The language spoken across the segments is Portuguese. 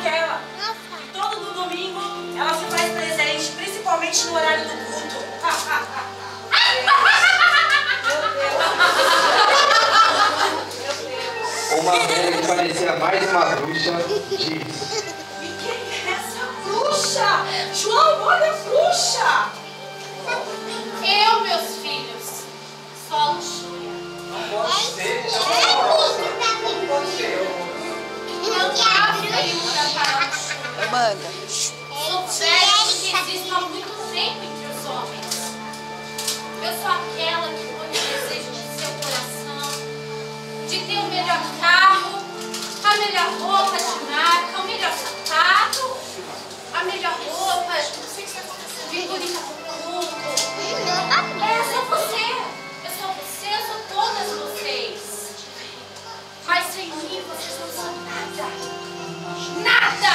aquela que todo domingo ela se faz presente, principalmente no horário do culto. Uma velha que parecia mais uma bruxa disse: E quem é essa bruxa? João, olha a bruxa! Eu, meus filhos, sou a luxúria. Não pode ser, não pode ser. Eu já figura para a luxúria. Amanda. Sou velha que existe há muito tempo entre os homens. Eu sou aquela que põe o desejo de seu coração, de ter o melhor carro, a melhor roupa de marca, o melhor sapato, a melhor roupa, figurina com culto. Eu sou você. Eu sou todas vocês. Mas sem mim vocês não são nada. Nada!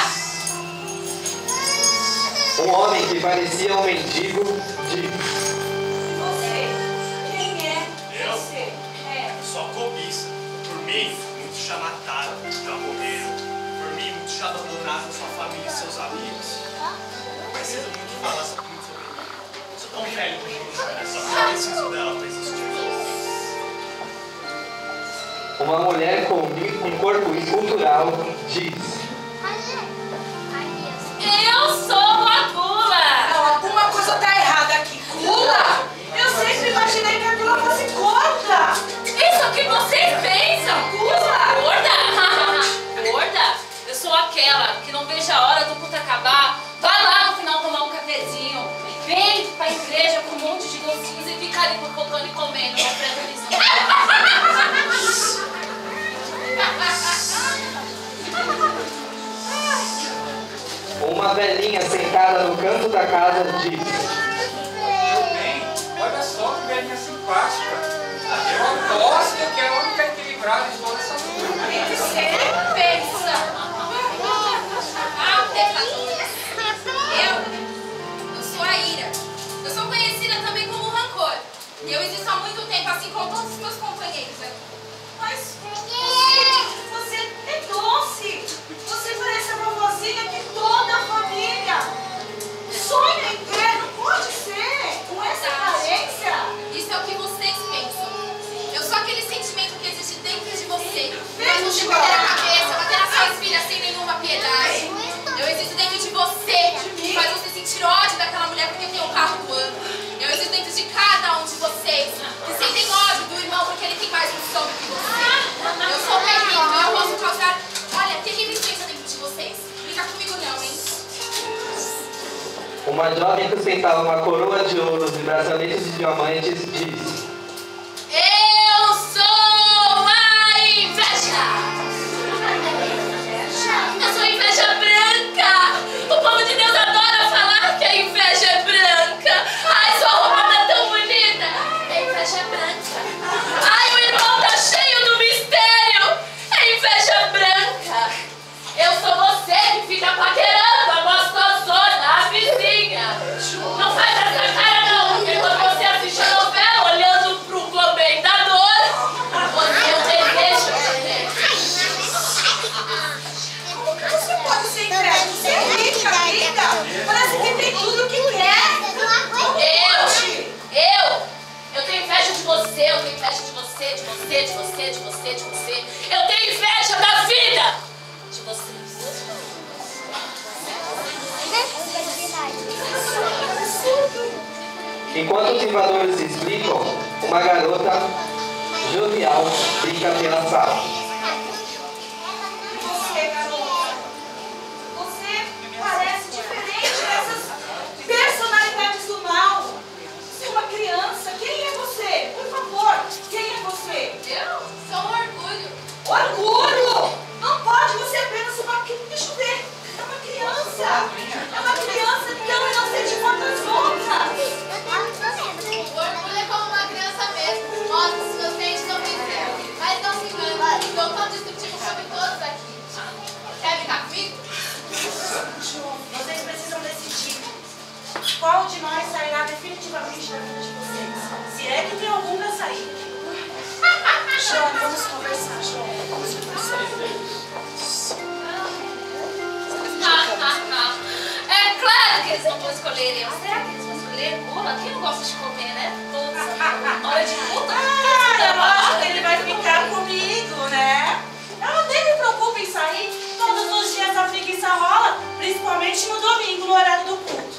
Um homem que parecia um mendigo disse: Você? Quem é Eu? você? Só cobiça. Por mim, muitos já mataram, já morreram. Por mim, muitos já abandonaram sua família e seus amigos. Não precisa muito falar muito sobre mim. Sou tão velho pra chorar, só que eu preciso dela pra existir. Uma mulher com um corpo escultural disse: Eu sou a gula! Não, alguma coisa tá errada aqui. Gula? Eu sempre imaginei que a gula fosse gorda. Isso é o que vocês pensam! Gula? Gorda? Gorda? Eu sou aquela que não vejo a hora do culto acabar. Vai lá no final tomar um cafezinho. Vem pra igreja com um monte de docinhos e fica ali fofocando e comendo. Não presta atenção. Uma velhinha sentada no canto da casa disse: Bem, olha só que velhinha simpática. Eu aposto que é a única equilibrada de toda essa turma. Pensa! Ah, pecadores! Eu sou a ira. Eu sou conhecida também como rancor. E eu existo há muito tempo, assim como todos os meus companheiros aqui. Mas você é doce. Você parece a vovozinha de toda a família. Sonha em ter, não pode ser. Com essa aparência. Isso é o que vocês pensam. Eu sou aquele sentimento que existe dentro de você. Faz você perder a cabeça, bater nas suas filhas sem nenhuma piedade. Eu existo dentro de você, que faz você sentir ódio daquela mulher porque tem o carro do ano. Eu existo dentro de cada um de vocês, que sentem ódio do irmão porque ele tem mais função do que você. Eu sou terrível, eu posso causar, olha, terríveis coisas dentro de vocês. Brinca comigo não, hein? Uma jovem que ostentava uma coroa de ouros e brazaletes de diamantes disse: Eu sou a inveja! Eu sou a inveja branca! O povo de Deus adora falar que a inveja é branca! Ai, sua roupa tá tão bonita! A inveja é branca! Ai, o irmão tá cheio do mistério! É inveja branca! Eu sou você que fica paquerando a gostosona, a vizinha! Não faz essa cara não, porque quando você assiste a novela olhando pro comendador, você o deseja também. Como que você pode ser incrédulo? Você é rica, rica. Parece que tem tudo que quer. Eu tenho inveja de você, eu tenho inveja de você, de você, de você, de você, de você. Eu tenho inveja da vida de vocês. Enquanto os invasores se explicam, uma garota jovial brinca pela sala. Você, garota, você parece diferente dessas personalidades do mal. Você é uma criança. Quem é você? Por favor, quem é você? Eu sou um orgulho. Orgulho! Não pode, você é apenas uma criança. Deixa eu ver. É uma criança. É uma criança tão inocente quanto as outras. O orgulho é como uma criança mesmo. Mostra se seus dentes não fizeram. Mas não se engane. escolherem, será que eles vão escolher gula? Quem não gosta de comer, né? Hora de puta. É lógico que ele vai ficar comigo, né? Eu nem me preocupo em sair. Todos os dias a preguiça rola, principalmente no domingo, no horário do culto.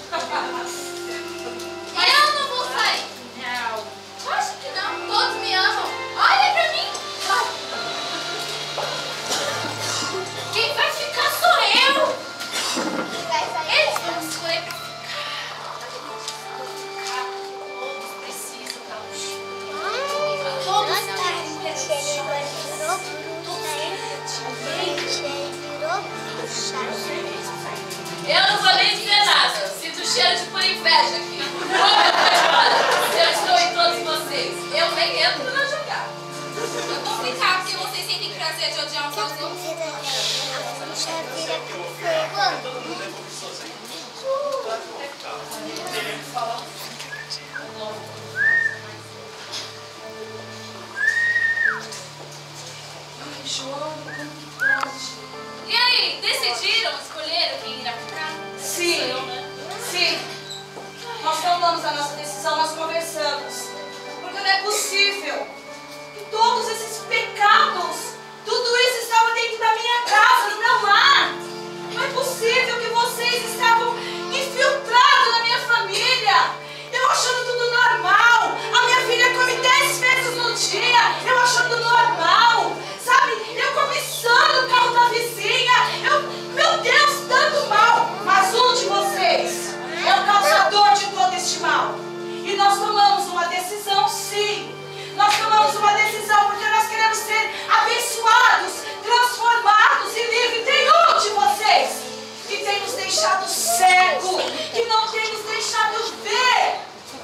Eu não vou sair. Não. Eu acho que não. Todos me amam. Olha pra mim. Quem vai ficar sou eu. Eles vão escolher pra ficar. Todos precisam dar um chute. Todos Eu não vou nem dizer nada. Sinto cheiro de pura inveja aqui. Eu estou em todos vocês. Eu nem entro na jogada. Eu vou ficar porque vocês sentem prazer de odiar uns aos outros. Todo mundo é sozinho. João, como que pode? E aí, decidiram? Escolheram quem irá ficar? Sim. Eu, né? Sim. Nós tomamos a nossa decisão, nós conversamos. Porque não é possível que todos esses pecados, tudo isso estava dentro da minha casa, no meu lar. Não é possível que vocês estavam infiltrados na minha família. Eu achando tudo normal. A minha filha come 10 vezes no dia. Eu achando normal. Sabe? Eu cobiçando o carro da vizinha. Meu Deus, tanto mal. Mas um de vocês é o causador de todo este mal. E nós tomamos uma decisão, sim. Nós tomamos uma decisão porque nós queremos ser abençoados, transformados e livres. Tem um de vocês que tem nos deixado cego, que não tem nos deixado ver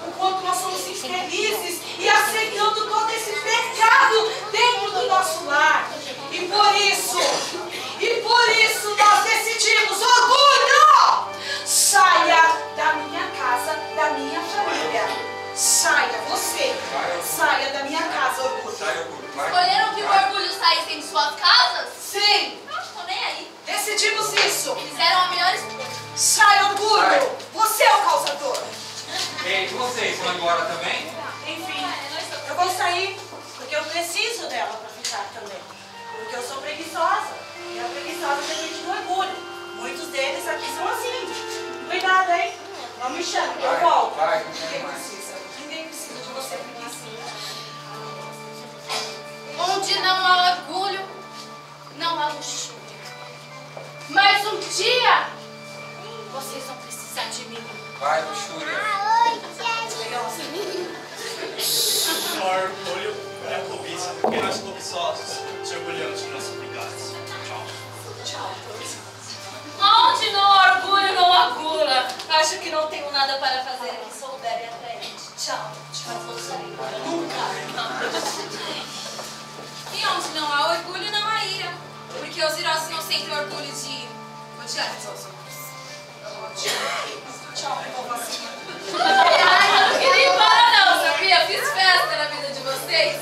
o quanto nós somos infelizes e aceitando todo esse pecado dentro do nosso lar. E por isso nós decidimos: orgulho, saia da minha casa, da minha família. Saia, você, saia da minha casa, orgulho. Sai, orgulho. Vai. Escolheram que o orgulho saísse em suas casas? Sim, Não estou nem aí. decidimos isso. Fizeram a melhor escolha. Sai, orgulho, você é o causador. Ei, vocês vão embora também? Enfim, eu vou sair porque eu preciso dela para ficar também. Porque eu sou preguiçosa. E a preguiçosa depende do orgulho. Muitos deles aqui são assim. Cuidado, hein? Não me chame, eu volto. Vai, Ninguém precisa de você preguiçosa. Onde não há orgulho, não há luxúria. Mas um dia, vocês vão precisar de mim. vai, luxúria. O orgulho é a cobiça, porque nós cobiçosos se orgulhamos de nossos pecados. Tchau. Onde não há orgulho, não há gula. Acho que não tenho nada para fazer que souber e atraente. Tchau. Mas vou sair. Nunca. E onde não há orgulho, não há ira. Porque os irosos não sentem orgulho de odiar os outros. Tchau, povozinha. Eu não queria ir embora não, sabia? Fiz festa na vida de vocês.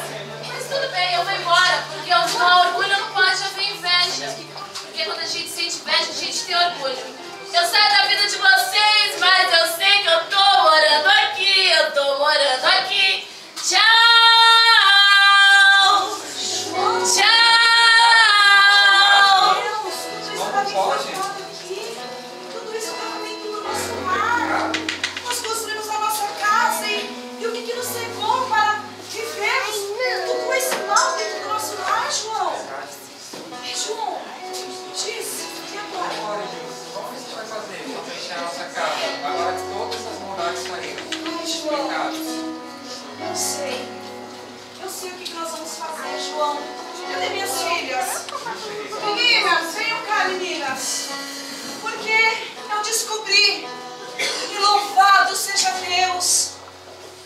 Mas tudo bem, eu vou embora. Porque onde não há orgulho, não pode haver inveja. Porque quando a gente sente inveja, a gente tem orgulho. Eu saio da vida de vocês, mas eu sei que eu tô morando aqui. Eu tô morando aqui. Tchau! Tchau! Não pode. Tudo isso estava dentro do nosso lar. Nós construímos a nossa casa e o que nos cegou para vivermos tudo esse mal dentro do nosso lar, João? João, diz, e agora? Agora, Jesus, como a gente vai fazer? Vamos fechar a nossa casa. Agora que todas essas maldades saíram. Ai, João, Pecados. eu sei. Eu sei o que nós vamos fazer, João. Cadê minhas filhas? Meninas, venham cá, meninas. Porque eu descobri, e louvado seja Deus,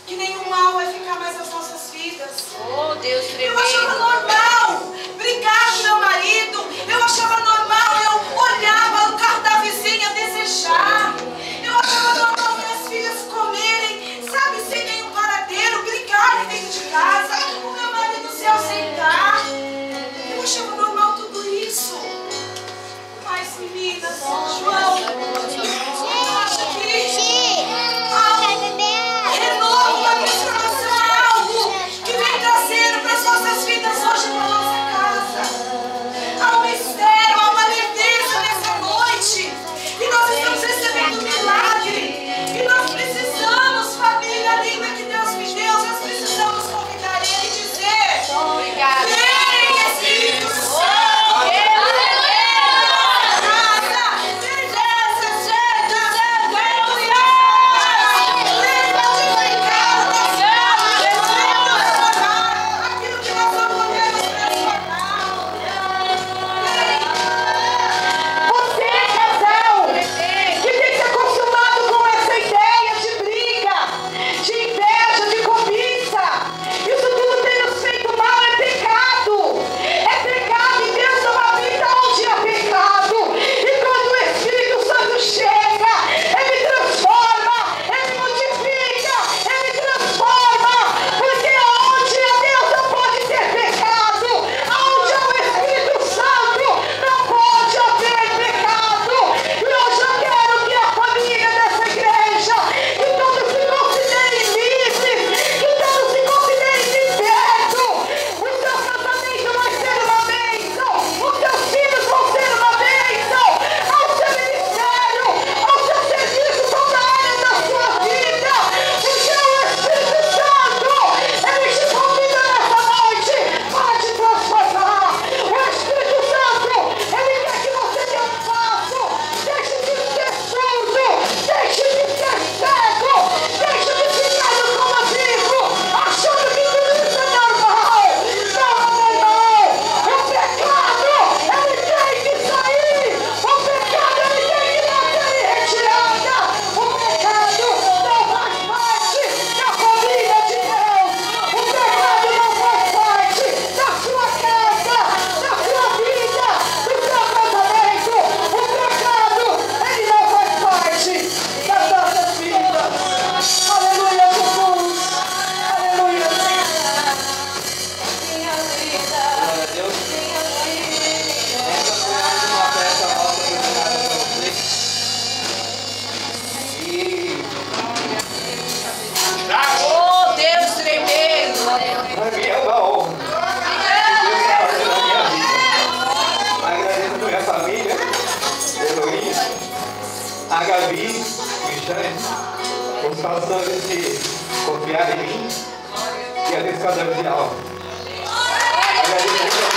que nenhum mal vai ficar mais nas nossas vidas. Oh, Deus Eu achava normal brigar com meu marido. Eu achava normal eu olhar para o carro da vizinha desejar. Eu achava normal minhas filhas comerem, sabe, sem nenhum paradeiro, brigarem dentro de casa, o meu marido se ausentar. Eu achava normal tudo isso. Mas, meninas, João, eu acho que a Gabi, o Jane, os pastores que confiaram em mim e a pescadora de alma. Agradeço.